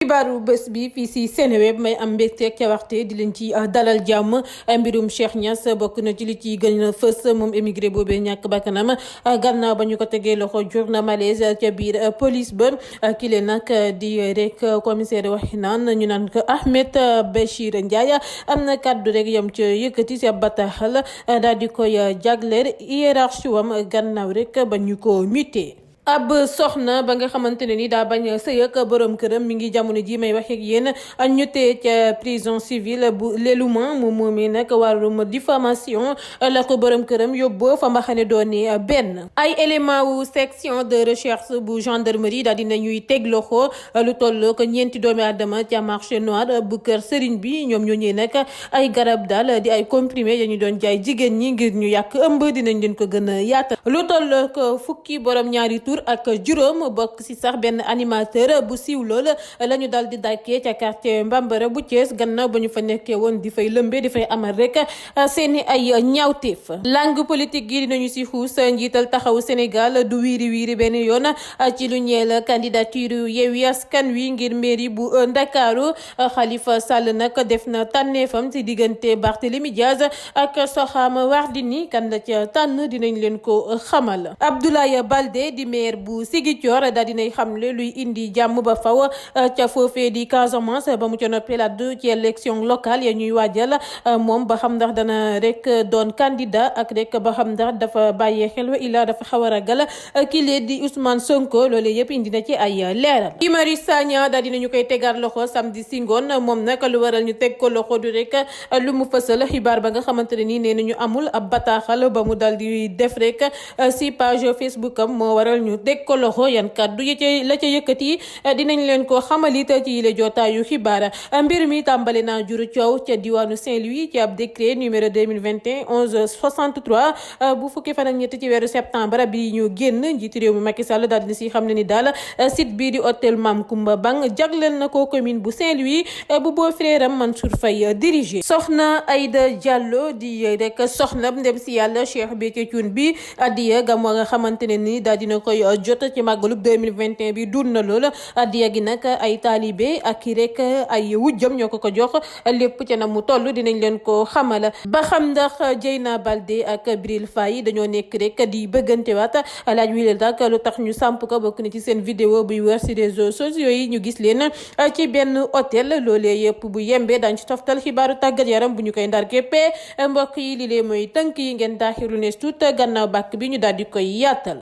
xibaaru bés bi fii si Seneweb may am mbégte ak waxte di leen ci dalal jàmm. Mbirum Cheikh Niass bokk na ci li ci gën a fës moom émigré boobee ñàkk bakkanam gannaaw ba ñu ko tegee loxo jur na malaise ca biir police ba kile nag di rek commissaire waxi naan ñu naan ko Ahmed Bachir Ndiaye am na kàddu rek yam ca yëkkati si ab bataaxal daal di koy jagleel hiérarchie wam gannaaw rek ba ñu ko muté. ab soxna ba nga xamante ne ni daa bañ sëy ak borom këram mi ngi jamono ji may wax ak yéen ñu tee ca prison civile bu Lélouman moom moomee nag wàllum diffamation la ko borom këram yóbboo fa mbaxane doone benn. ay élément wu section de recherche bu gendarmerie daal dina ñuy teg loxo lu toll ko ñeenti doomi aadama ca marché noir bu kër Serigne bi ñoom ñooñee nag ay garab daal di ay comprimé ya ñu doon jaay jigéen ñi ngir ñu yàq ëmb dinañ leen ko gën a yaatal. lu toll ko fukki borom ñaari tur ak juróom bokk ci sax benn animateur bu siiw lool la ñu dal di dàkkee ca quartier Mbambara bu Thiès gannaaw ba ñu fa nekkee woon di fay lëmbe di fay amal rek seeni ay ñaawteef. langue politique gi dinañu ci xuus njiital taxawu Sénégal du wiiri wiiri benn yoon ci lu ñeel candidature Yewwi Askan Wi ngir mairie bu Ndakaaru. Khalifa Sall nag def na tànneefam ci diggante Barthélémy Diaz ak Soham Wardini kan la ca tànn dinañ leen ko xamal. Abdoulaye Baldé di maire bu Ziguinchor daal dinay xamle luy indi jàmm ba faw ca foofee di Casamance ba mu ca noppee laddu ci élection locale ya ñuy waajal moom ba xam ndax dana rek doon candidat ak rek ba xam ndax dafa bàyyee xel wa illa dafa xaw a ragal ki lee di Ousmane Sonko loolee yëpp indi na ci ay leeral. Guy Marius Sagna daal dinañu koy tegaat loxo samedi si ngoon moom nag lu waral ñu teg ko loxo du rek lu mu fësal xibaar ba nga xamante ne nii nee nañu amul ab bataaxal ba mu dal di def rek si page Facebook am moo waral ñu dégg ko loxo yan kàddu yi ca la ca yëkkati dinañ leen ko xamalit ci yile jotaayu xibaar. mbir mi tàmbali naa juru coow ca diwaanu Saint-Louis ci ab décret numéro 2021 1163 bu fukki fan ak ñett ci weeru septembre bi ñu génn njiitu réew mi Macky Sall daal dina si xam ne ni daal site bii di hôtel Mame Koumba Bang jagleel na ko commune bu Saint-Louis bu beau frère am Mansour Faye dirigé. soxna Aïda Diallo di rek soxna ndem si yàlla Cheikh Béthio Thioune bi addiya gamo nga xamante ne ni daal dina koy jot ci màggalub 2021 bi dund na lool addiya gi nag ay taalibe ak i rek ay wujjam ñoo ko jox lépp ca na mu toll dinañ leen ko xamal. ba xam ndax Dieyna Baldé ak Bril Faye dañoo nekk rek di bëggante waat laaj wi leen dak lu tax ñu samp ko bokk na ci seen vidéo buy wër ci réseaux sociaux yi ñu gis leen ci benn hôtel loolee yëpp bu yembee dañ ci toftal xibaaru tàggat yaram bu ñu koy ndar képpee mbokk yi li lee mooy tënk yi ngeen daaxiru nees tuut gannaaw bàkk bi ñu daal di koy yaatal.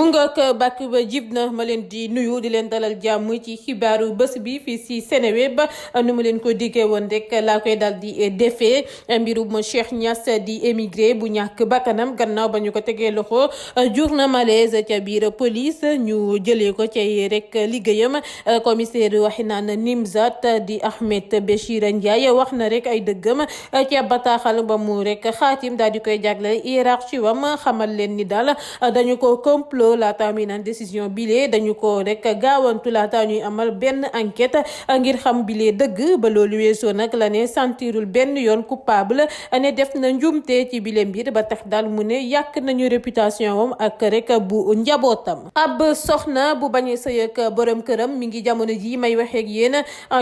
bàkk ba jib na ma leen di nuyu di leen dalal jàmm ci xibaaru bés bi fii si Seneweb nu mu leen ko diggee woon rek laa koy dal di defee mbirum Cheikh Niass di émigré bu ñàkk bakkanam gannaaw ba ñu ko tegee loxo jur na malaise ca biir police ñu jëlee ko ci rek liggéeyam. commissaire waxi naan Nimzat di Ahmed Bachir Ndiaye wax na rek ay dëggam ci bataaxal ba mu rek xaatim daal di koy jagleel hiérarchie wam xamal leen ni daal dañu ko complot laata mi naan décision bile dañu ko rek gaawantu laata ñuy amal benn enquête ngir xam bile dëgg ba loolu weesoo nag la ne sentirul benn yoon coupable ne def na njumte ci bile mbir ba tax daal mu ne yàq nañu réputation wam ak rek bu njabootam. ab soxna bu bañ a sëy ak borom këram mi ngi jamono ji may waxee ak yéen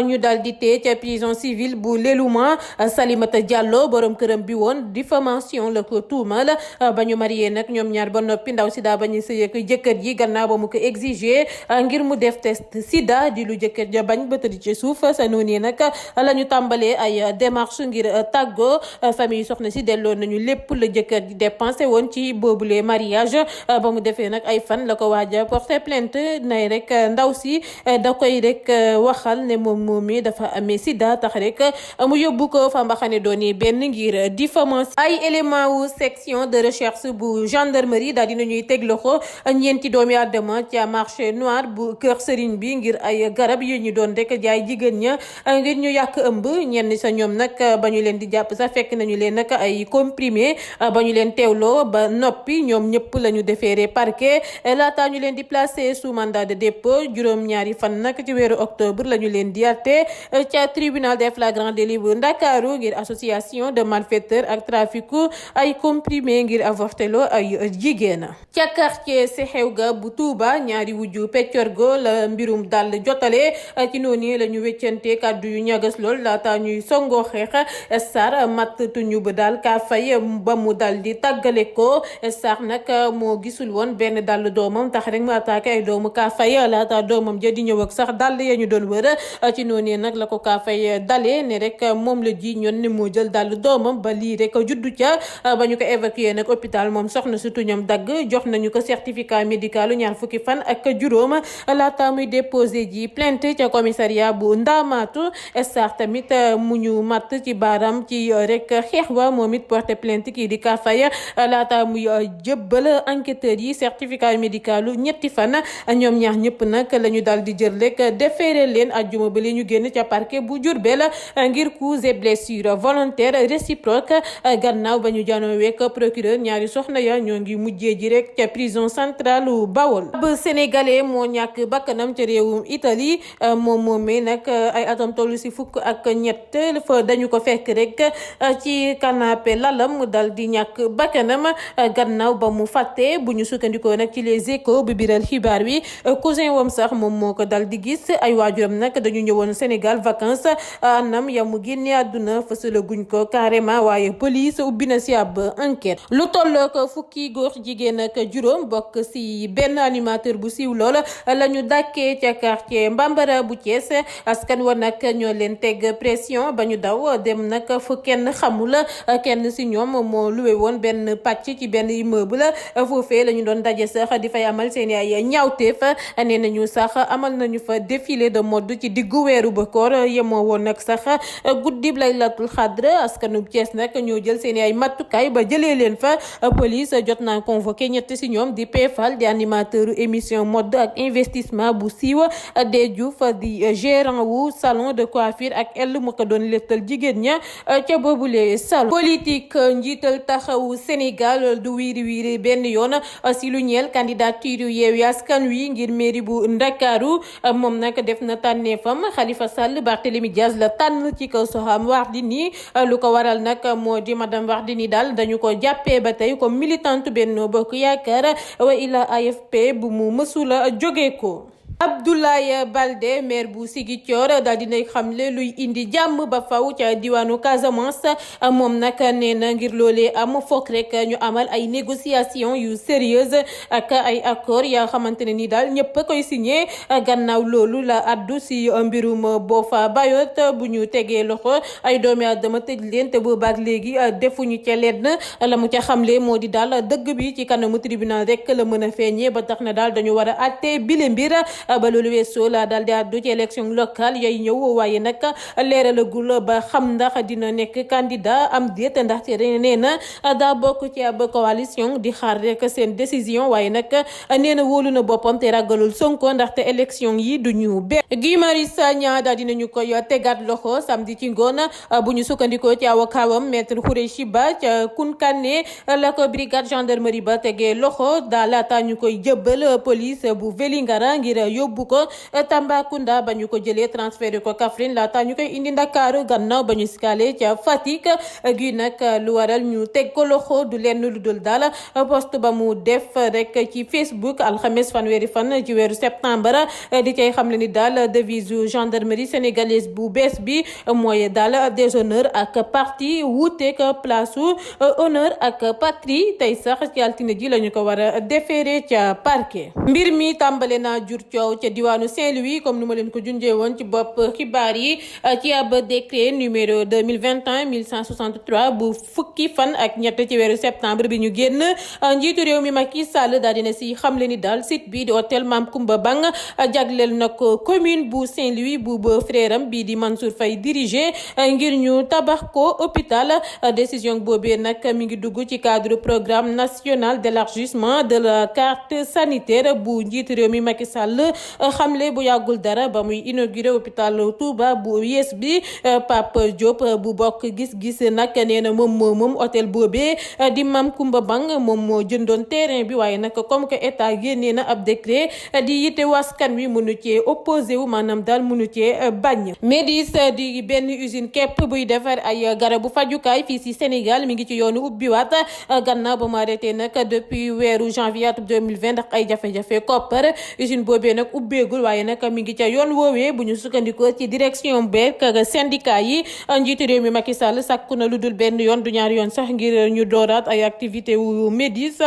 ñu daal di tee ca prison civile bu Lélouman. Salimata Diallo borom këram bi woon diffamation la ko tuumal ba ñu marié nag ñoom ñaar ba noppi ndaw si daa bañ a sëy ak jëkkër ji gannaaw ba mu ko exiger ngir mu def test sida di lu jëkkër ja bañ ba tëdd ci suuf sa noonu nag la ñu tàmbalee ay démarche ngir tàggoo. famille soxna si delloo nañu lépp la jëkkër ji dépensé woon ci boobule mariage ba mu defee nag ay fan la ko waaja porter plainte nay rek ndaw si da koy rek waxal ne moom moomi dafa amee sida tax rek mu yóbbu ko fa mbaxane dooni benn ngir diffamation. ay élément wu section de recherche bu gendarmerie daal dina ñuy teg loxo ñeenti doomi aadama ca marché noir bu kër Serigne bi ngir ay garab yu ñu doon rek jaay jigéen ña ngir ñu yàq ëmb ñenn sa ñoom nag ba ñu leen di jàpp sax fekk nañu leen nag ay comprimé ba ñu leen teewloo ba noppi ñoom ñëpp la ñu déféré parquet laata ñu leen di placé sous mandat de dépôt juróom-ñaari fan nag ci weeru octobre la ñu leen di àtte ca tribunal des flagrants délits bu Ndakaaru ngir association de malfaiteurs ak trafic ay comprimé ngir avorté loo ay jigéen ca quartier Sexewga bu Touba ñaari wujju peccorgo la mbirum dal jotale ci noonu la ñu weccante kàddu yu ñagas lool laata ñuy songoo xeex Sarr matt tuñu ba daal kaa fay ba mu dal di tàggale ko Sarr nag moo gisul woon benn dàll doomam tax rek mu attaqué ay doomu kaa fay laata doomam ja di ñëw ak sax dàll ya ñu doon wër ci noonu nag la ko kaa fay dalee ne rek moom la ji ñoon ne moo jël dàll doomam ba lii rek juddu ca ba ñu ko évacué nag hôpital moom soxna si tuñam dagg jox nañu ko certificat médical ñaar fukki fan ak juróom laata muy déposé ji plainte ca commissariat bu Ndamatou Sarr tamit mu ñu matt ci baaraam ci rek xeex wa moom it porté plainte kii di kaa fay laata muy jëbbal enquêteurs yi certificat médical ñetti fan ñoom ñaar ñëpp nag la ñu daal di jël rek déféré leen àjjuma ba li ñu génn ca parquet bu Diourbel ngir coups et blessures volontaires réciproques gannaaw ba ñu janoweek procureur ñaari soxna ya ñoo ngi mujjee ji rek ca prison centrale u Bawol. ab sénégalais moo ñàkk bakkanam ca réewum Italie moom moomee nag ay atam toll si fukk ak ñett fa dañu ko fekk rek ci canapé lalam mu dal di ñàkk bakkanam gannaaw ba mu fàtte bu ñu sukkandikoo nag ci les échos bu biral xibaar wi cousin wam sax moom moo ko dal di gis ay waajuram nag dañu ñëwoon Sénégal vacances anam ya mu génne àdduna fësala guñ ko carrément waaye police ubbi na si ab enquête lu tolloo ko fukki góor jigéen ak juróom bokk si benn animateur bu siiw lool la ñu dàkkee ca quartier Mbambara bu Thiès askan wa nag ñoo leen teg pression ba ñu daw dem nag fu kenn xamul kenn si ñoom moo luwe woon benn pàcc ci benn immeuble foofee la ñu doon daje sax di fay amal seen ay ñaawteef nee nañu sax amal nañu fa défilé de mode ci diggu weeru ba koor yemoo woon nag sax guddib Laylatul Xadr askanu Thiès nag ñoo jël seen ay matukaay ba jëlee leen fa police jot naa convoqué ñett si ñoom di Pfal di animateur émission mode ak investissement bu siiw de Diouf di gérant wu salon de coiffure ak el mu ko doon lettal jigéen ña ca boobule salon. politique njiital taxawu Sénégal du wiiri wiiri benn yoon si lu ñeel candidature yu Yewwi Askan Wi ngir mairie bu Ndakaaru moom nag def na tànneefam Khalifa Sall Barthélémy Dias la tànn ci kaw Soham Wardini lu ko waral nag moo di madame Wardini daal dañu ko jàppee ba tey comme militante Benno Bokk Yaakaar wa ila AFP bu mu mësula jóge ko. Abdoulaye Baldé maire bu Ziguinchor daal dinay xamle luy indi jàmm ba faw ca diwaanu Casamance moom nag nee na ngir loolee am fokk rek ñu amal ay négociation yu sérieuse ak ay accord yaa xamante ne ni daal ñëpp a koy signé gannaaw loolu la addu si mbirum Boffa Bayotte bu ñu tegee loxo ay doomi aadama tëj leen te boobaak léegi defuñu ca lenn la mu ca xamle moo di daal dëgg bi ci kanamu tribunal rek la mën a feeñee ba tax na daal dañu war a àtte bile mbir ba loolu weesoo la daal di àddu ci élection locale yay ñëw waaye nag leeralagul ba xam ndax dina nekk candidat am déet ndaxte nee na daa bokk ci ab coalition di xaar rek seen décision waaye nag nee na wóolu na boppam te ragalul Sonko ndaxte élection yi du ñu benn. Guy Marius Sagna daal dinañu koy tegaat loxo samedi ci ngoon bu ñu sukkandikoo ci awakaawam maître Khoureyssi Ba ca Kounkané la ko brigade gendarmerie ba tegee loxo daa laata ñu koy jëbbal police bu Vélingara ngir yóbbu ko Tambacounda ba ñu ko jëlee transféré ko Kaffrine laata ñu koy indi Ndakaaru gannaaw ba ñu skale ca Fatick gi nag lu waral ñu teg ko loxo du lenn lu dul daal post ba mu def rek ci Facebook alxames fanweeri fan ci weeru septembre di cay xam le ni daal devise gendarmerie sénégalaise bu bees bi mooy daal déshonneur ak parti wuuteeg place honneur ak patrie tey sax ci altine ji la ñu ko war a déféré ca parquet. mbir mi tàmbale naa jur coow ca diwaanu Saint-Louis comme nu ma leen ko junjee woon ci bopp xibaar yi ci ab décret numéro 2021-1163 bu fukki fan ak ñett ci weeru septembre bi ñu génn njiitu réew mi Macky Sall daal dina si xamle ni daal site bi di hôtel Mame Koumba Bang jagleel na ko commune bu Saint-Louis bu ba frère am bii di Mansour Faye dirigé ngir ñu tabax ko hôpital décision boobee nag mi ngi dugg ci cadre programme national d'élargissement de la carte sanitaire bu njiitu réew mi Macky Sall xamle bu yàggul dara ba muy inauguré hôpital Touba bu yees bi. Pape Diop bu bokk gis-gis nag nee na moom hôtel boobee di Mame Koumba Bang moom moo jëndoon terrain bi waaye nag comme que état génnee na ab décret di yite waskan wi mënu cee opposé wu maanaam daal mënu cee bañ. Médis di benn usine képp buy defar ay garabu fajukaay fii si Sénégal mi ngi ci yoonu ubbiwaat gannaaw ba mu arrêté nag depuis weeru janvier 2020 ndax ay jafe-jafe koppar usine boobee nag ubbeegul waaye nag mi ngi ca yoon woowee bu ñu sukkandikoo ci direction beeg syndicat yi njiitu réew mi Macky Sall sàkku na lu dul benn yoon du ñaari yoon sax ngir ñu dooraat ay activité wu Médis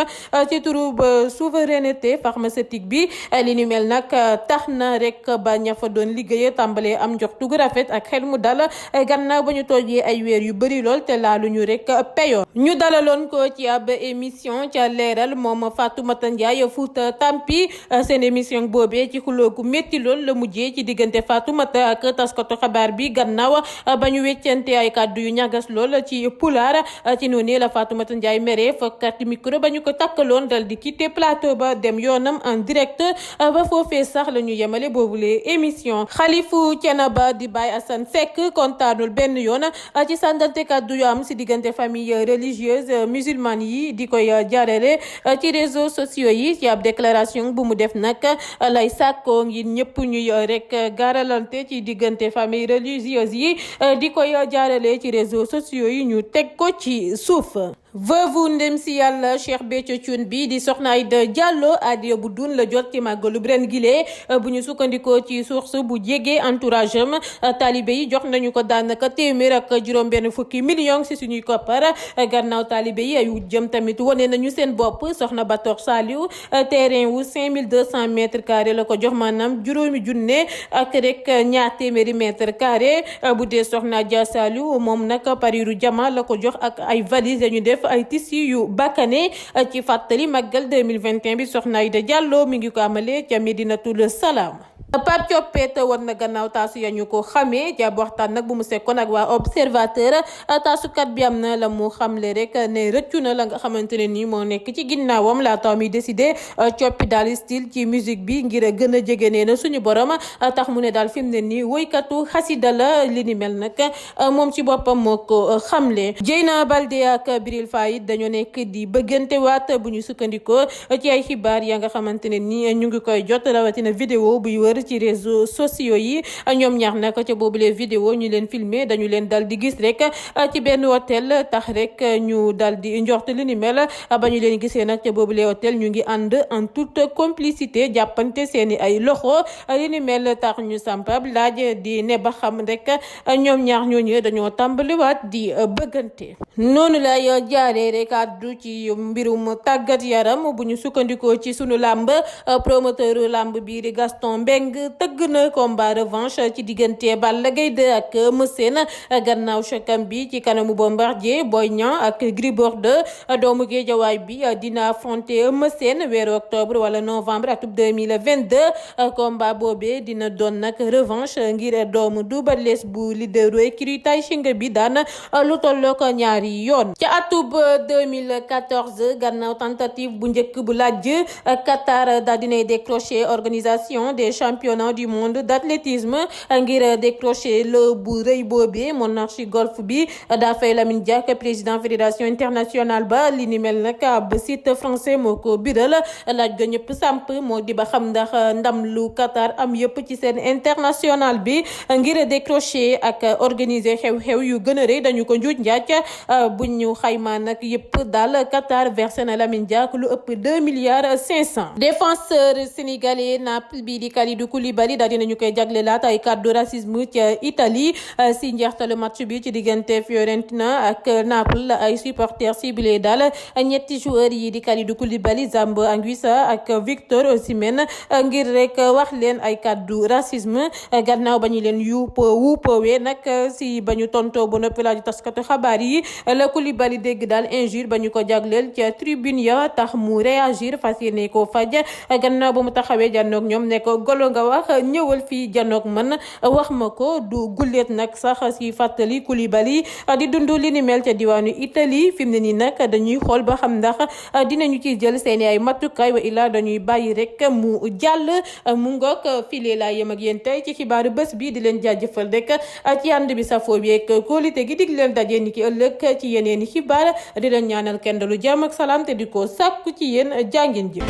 ci turu ba souveraineté pharmaceutique bi li ni mel nag tax na rek ba ña fa doon liggéey tàmbalee am njoxtu gu rafet ak xel mu dal gannaaw ba ñu toogee ay weer yu bëri lool te laaluñu rek peyoon ñu dalaloon ko ci ab émission ca leeral moom Fatoumata Ndiaye Fouta Tampi seen émission boobee ci xuloo gu métti lool la mujjee ci diggante Fatoumata ak taskatu xabaar bi gannaaw ba ñu weccante ay kàddu yu ñagas lool ci pulaar ci noonu la Fatoumata Ndiaye mere fokkat micro ba ñu ko takkaloon dal di quitter plateau ba dem yoonam en direct ba foofee sax la ñu yemale boobule émission xalifu Thiénaba di Baye Assane Seck kontaanul benn yoon ci sàndante kàddu yu am si diggante famille religieuse musulmane yi di koy jaarale ci réseaux sociaux yi ci ab déclaration bu mu def nag lay sàkkoo ngir ñëpp ñuy rek gaaralante ci diggante famille religieuse yi di koy jaarale ci réseaux sociaux yi ñu teg ko ci suuf. veuve ndem si yàlla Cheikh Béthio Thioune bi di soxna Aïda Diallo adiya bu dun la jot ci màggalu ren gile bu ñu sukkandikoo ci source bu jege entourage am talibé yi jox nañu ko daanaka téeméer ak juróom-benn fukki millions si suñuy koppar gannaaw talibé yi ay jëm tamit wane nañu seen bopp soxna Bator Saliou terrain wu 5200 mètres carrés la ko jox maanaam juróomi junne ak rek ñaar téeméeri mètres carrés bu dee soxna Dia Saliou moom nag pariru jama la ko jox ak ay valise ñu def ay tissu yu bakkane ci fàttali màggal 2021 bi soxna Aïda Diallo mi ngi ko amalee ca Medinatul Salaam. Pape Thiopet war na gannaaw taasu ya ñu ko xamee jàpp waxtaan nag bu mu sekkoon ak waa observateur taasukat bi am na la mu xamle rek ne rëccu na la nga xamante ne nii moo nekk ci ginnaawam laata muy décidé coppi daal style ci musique bi ngir gën a jege nee na suñu borom tax mu ne daal fi mu ne nii woykatu xasida la li ni mel nag moom ci boppam moo ko xamle. Dieyna Baldé ak Bril Faye dañoo nekk di bëggante waat bu ñu sukkandikoo ci ay xibaar ya nga xamante ne nii ñu ngi koy jot rawatina vidéo buy wër ci réseaux sociaux yi ñoom ñaar nag ca boobule vidéo ñu leen filmé dañu leen dal di gis rek ci benn hôtel tax rek ñu dal di njort li ni mel ba ñu leen gisee nag ca boobule hôtel ñu ngi ànd en toute complicité jàppante seeni ay loxo li ni mel tax ñu sampab laaj di ne ba xam rek ñoom ñaar ñooñu dañoo tàmbaliwaat di bëggante. noonu lay jaaree rek àddu ci mbirum tàggat yaram bu ñu sukkandikoo ci sunu làmb promoteur làmb bii di Gaston Mbengue tëgg na combat revanche ci diggante Balla Gaye 2 ak Eumeu Sène gannaaw chokam bi ci kanamu Bombardier Boy Niang ak Gris Bordeaux doomu Géejawaay bi dina affronter Eumeu Sène weeru octobre wala novembre atum 2022 combat boobee dina doon nag revanche ngir doomu Double Less bu leaderu écurie Tay Shinger bi daan lu tolloo ko ñaari yoon ca atub 2014 gannaaw tentative bu njëkk bu laaj Qatar daal dinay décrocher organisation des championnats du monde d'athlétisme ngir décrocher le bu rëy boobee monarchie golf bi daa fay Lamine Diack président fédération internationale ba li ni mel nag ab site français moo ko biral laaj ga ñëpp samp moo di ba xam ndax ndam lu Qatar am yëpp ci seen international bi ngir décrocher ak organiser xew-xew yu gën a rëy dañu ko njuuj njaaj bu ñu xayma nag yëpp daal Qatar versé na Lamine Diack lu ëpp 2 milliards 500 défenseur sénégalais Naples bi di Kalidou Koulibaly daal dinañu koy jaglelaat ay kàddu racisme ca Italie si njeextalu match bi ci diggante Fiorentina ak Naples ay supporters ciblés daal ñetti joueurs yi di Kalidou Koulibaly Zambo Anguissa ak Victor Osimhen ngir rek wax leen ay kàddu racisme gannaaw ba ñu leen wuupoowee nag si ba ñu tontoo ba noppi laaju taskatu xabaar yi la Koulibaly dégg daal injure ba ñu ko jagleel ca tribune ya tax mu réagir fas yéene koo faj gannaaw ba mu taxawee janoog ñoom ne ko golo nga wax ñëwal fii janoog man wax ma ko du gulleet nag sax si fàttali Koulibaly di dund li ni mel ca diwaanu Italie fi mu ne nii nag dañuy xool ba xam ndax dinañu ci jël seeni ay matukaay wa illaa dañuy bàyyi rek mu jàll mu ngoog file laa yem ak yéen tey ci xibaaru bés bi di leen jaajëfal rek ci ànd bi safoo bi ak kóolite gi dig leen daje ni ki ëllëg ci yeneeni xibaar di leen ñaanal kenn dalu jàmm ak salaam te di ko sàkku ci yéen jàngin ji